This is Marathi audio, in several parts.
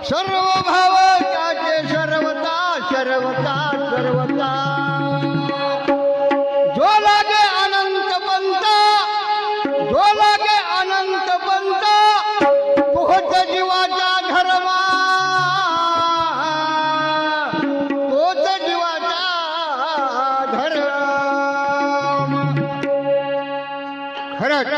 सर्व भाव त्याचे सर्वता सर्वता सर्वता जो लागे अनंत पंता जो लागे अनंत पंता तोच जीवाचा धर्मा तोच जीवाचा धर्म खरंच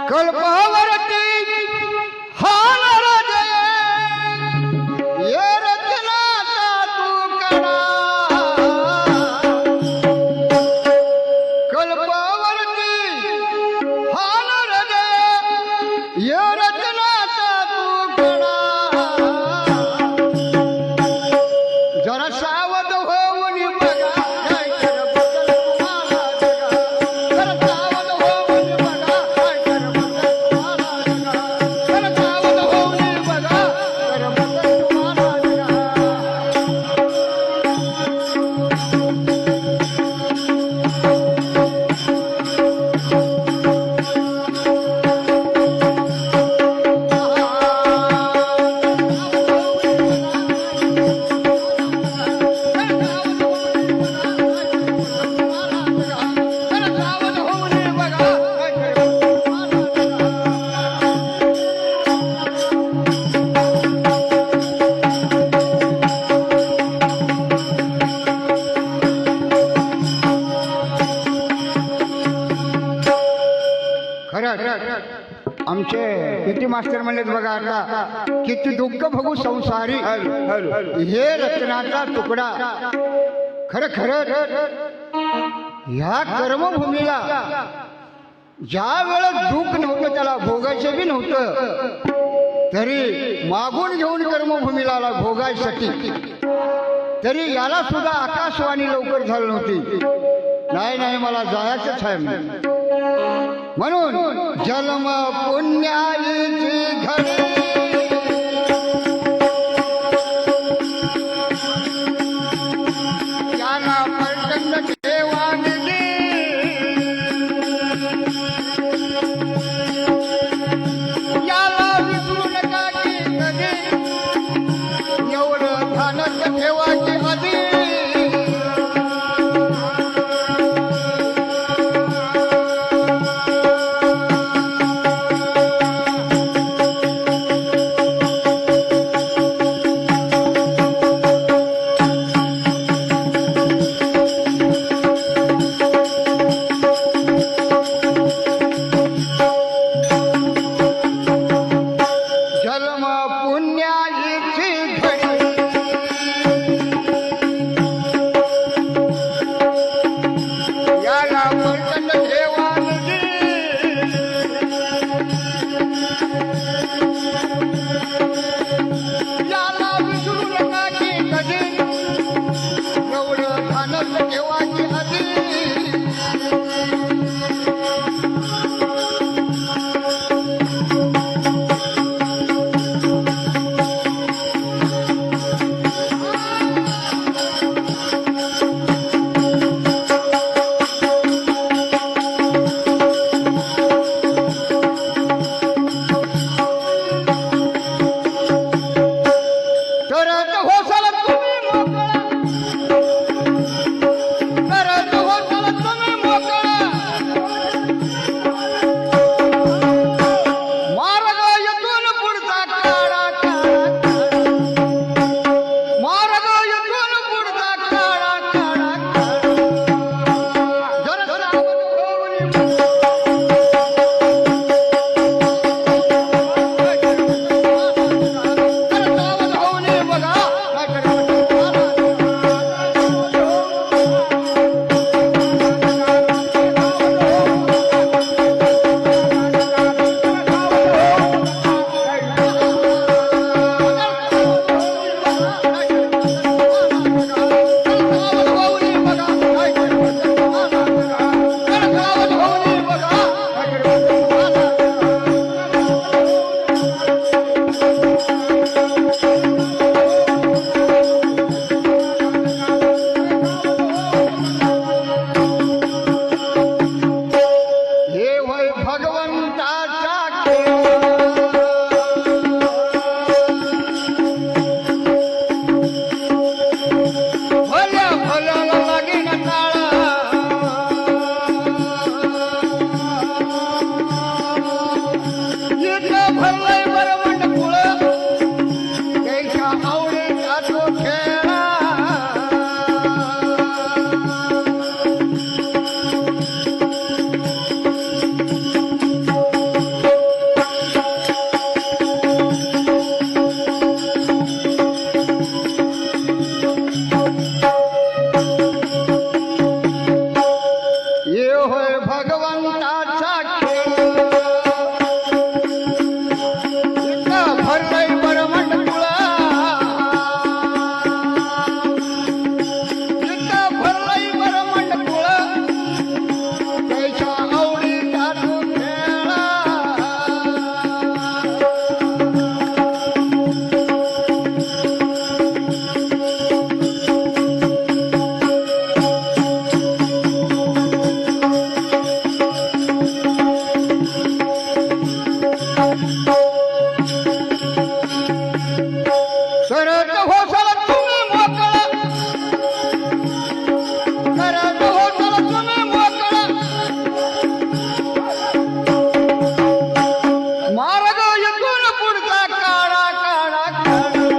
कल्पावरती हाल हृदय ये रत्नाचा तुकडा कल्पावरती हाल हृदय ये रत्नाचा तुकडा जरा सावध होऊन बघा काय कर बदल तुम्हाला जगा जरा सावध होऊन बघा काय कर बदल तुम्हाला जगा जरा सावध होऊन बघा कर बदल तुम्हाला जगा आमचे किती मास्टर म्हणलेत बघा आता किती दुःख भोगू संसारी हे रत्नाचा तुकडा खरं खरं ह्या कर्मभूमीला ज्या वेळेस दुःख नव्हतं त्याला भोगायचं बी नव्हतं तरी मागून घेऊन कर्मभूमीला आला भोगायसाठी तरी याला सुद्धा आकाशवाणी लवकर झाली नव्हती नाही नाही मला जायचंच आहे म्हणून जन्म पुण्याची घडी याला प्रचंड ठेवा दिली याला विसरू नका की कधी एवढं ध्यानात ठेवायची आधी भरलंय बरवंड कुळ त्याच्या आवडीचा तो खेळा ये होय भगवंताचा खेळ इथं भरलंय बरवंड कुळ इथं भरलंय बरवंड कुळ त्याच्या आवडीचा तो खेळा करत होसाल तुम्ही मोकळा करत होसाल तुम्ही मोकळा मार्ग इथून पुढचा काळा काळा काळा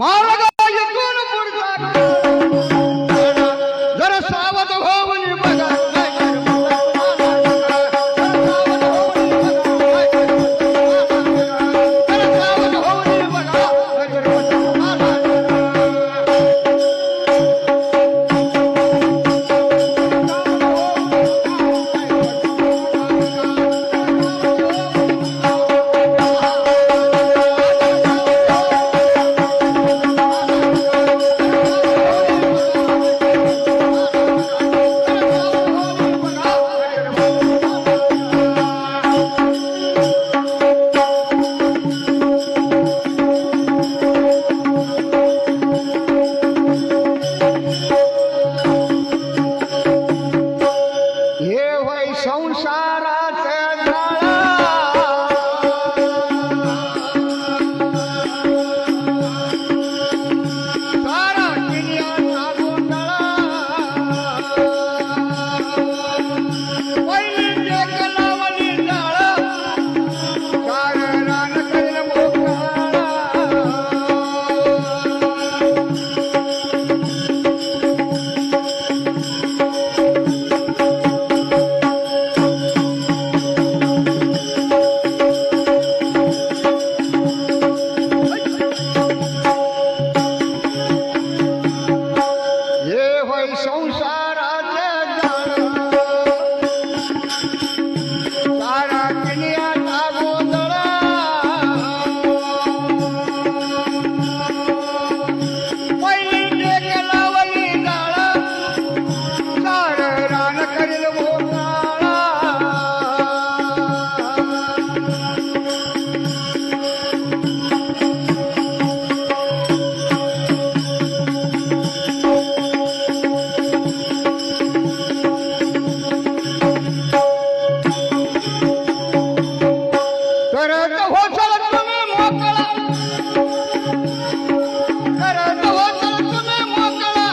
मार्ग इथून पुढचा काळा जर सावध होऊन बघा हे होय संसाराचं जाळं सारा किल्ल्याचा गोंधळ पहिली टेक लावली जाळं सारं रान करेल मोकळं हे होय संसाराचं जाळं सारा किल्ल्याचा गोंधळ पहिली टेक लावली जाळं सारं रान करेल मोकळं करत होसाल तुम्ही मोकळा करत होसाल तुम्ही मोकळा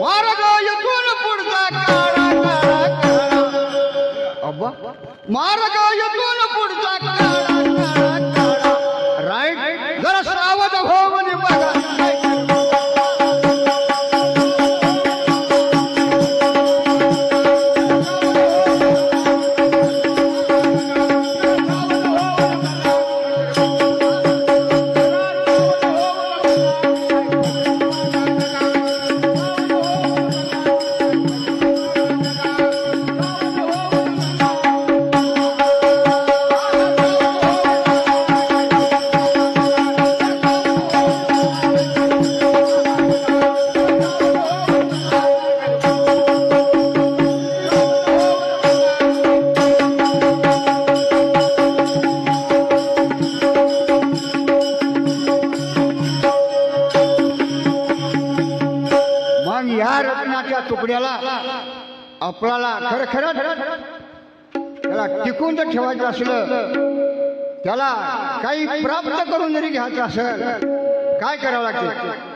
मार्ग इथून पुढचा काळा काळा काळा अब्बा मार्ग इथून पुढचा काळा काळा काळा राईट जरा सावध होऊन बघा तुकड्याला आपल्याला खरं खरं त्याला टिकून जर ठेवायचं असलं, त्याला काही प्राप्त करून जरी घ्यायचं असेल, काय करावं लागतं?